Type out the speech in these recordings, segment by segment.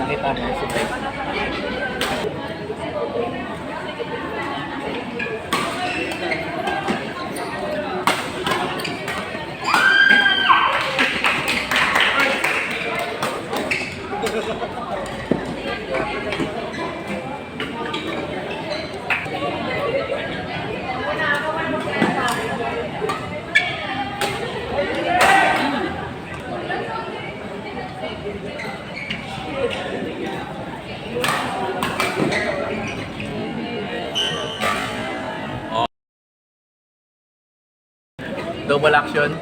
Nakita mo si Mike. Double action.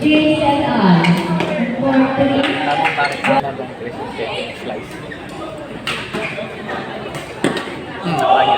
Jason on. For 3. Tamang bakit na ng crispy slice. Nakain